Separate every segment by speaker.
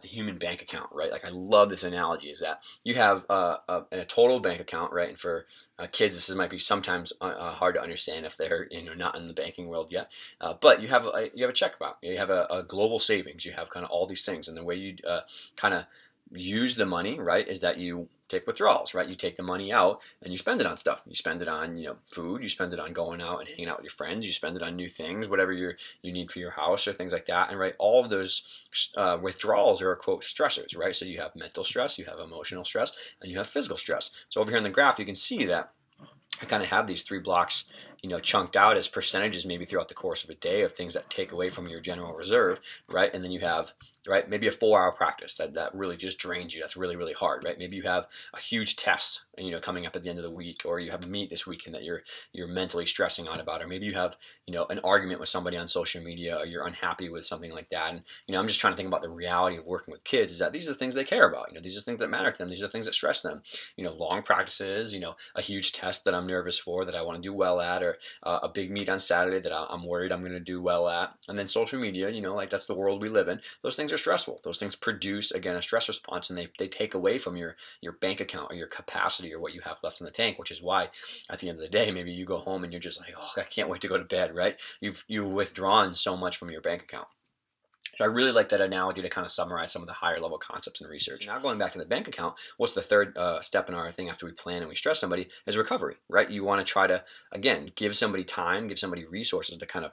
Speaker 1: the human bank account, right? Like I love this analogy is that you have a total bank account, right? And for kids, this might be sometimes hard to understand if they're not in the banking world yet. But you have a check account, you have a global savings, you have kind of all these things, and the way you kind of use the money, right, is that you take withdrawals, right? You take the money out and you spend it on stuff. You spend it on, food. You spend it on going out and hanging out with your friends. You spend it on new things, whatever you need for your house or things like that. And right, all of those withdrawals are quote stressors, right? So you have mental stress, you have emotional stress, and you have physical stress. So over here in the graph, you can see that I kind of have these three blocks, chunked out as percentages maybe throughout the course of a day of things that take away from your general reserve, right? And then you have, right, maybe a 4 hour practice that really just drains you. That's really, really hard, right? Maybe you have a huge test, coming up at the end of the week, or you have a meet this weekend that you're mentally stressing out about, or maybe you have, an argument with somebody on social media, or you're unhappy with something like that. And, I'm just trying to think about the reality of working with kids is that these are things they care about. These are things that matter to them. These are things that stress them. Long practices, a huge test that I'm nervous for that I want to do well at, or a big meet on Saturday that I'm worried I'm going to do well at. And then social media, like that's the world we live in. Those things are stressful. Those things produce, again, a stress response, and they take away from your bank account or your capacity or what you have left in the tank, which is why at the end of the day, maybe you go home and you're just like, oh, I can't wait to go to bed, right? You've withdrawn so much from your bank account. So I really like that analogy to kind of summarize some of the higher level concepts in research. Now going back to the bank account, what's the third step in our thing after we plan and we stress somebody is recovery, right? You want to try to, again, give somebody time, give somebody resources to kind of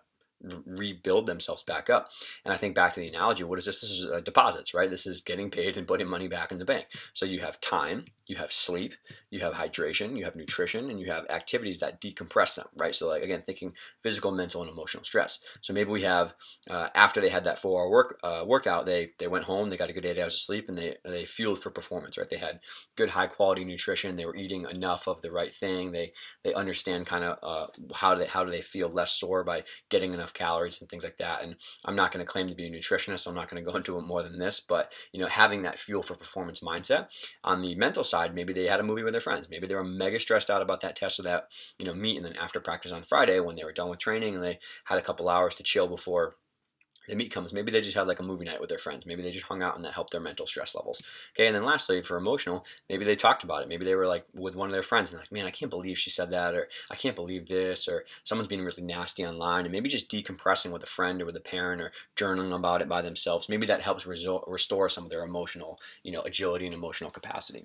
Speaker 1: rebuild themselves back up. And I think back to the analogy, what is this? This is deposits, right? This is getting paid and putting money back in the bank. So you have time, you have sleep, you have hydration, you have nutrition, and you have activities that decompress them, right? So like, again, thinking physical, mental, and emotional stress. So maybe we have, after they had that 4 hour workout, they went home, they got a good 8 hours of sleep, and they fueled for performance, right? They had good high quality nutrition. They were eating enough of the right thing. They understand kind of how do they feel less sore by getting enough calories and things like that. And I'm not going to claim to be a nutritionist, so I'm not going to go into it more than this, but having that fuel for performance mindset. On the mental side, maybe they had a movie with their friends. Maybe they were mega stressed out about that test or that meet, and then after practice on Friday, when they were done with training and they had a couple hours to chill before the meet comes, maybe they just had like a movie night with their friends. Maybe they just hung out and that helped their mental stress levels. Okay, and then lastly, for emotional, maybe they talked about it. Maybe they were like with one of their friends and like, man, I can't believe she said that, or I can't believe this, or someone's being really nasty online, and maybe just decompressing with a friend or with a parent or journaling about it by themselves. Maybe that helps restore some of their emotional, agility and emotional capacity.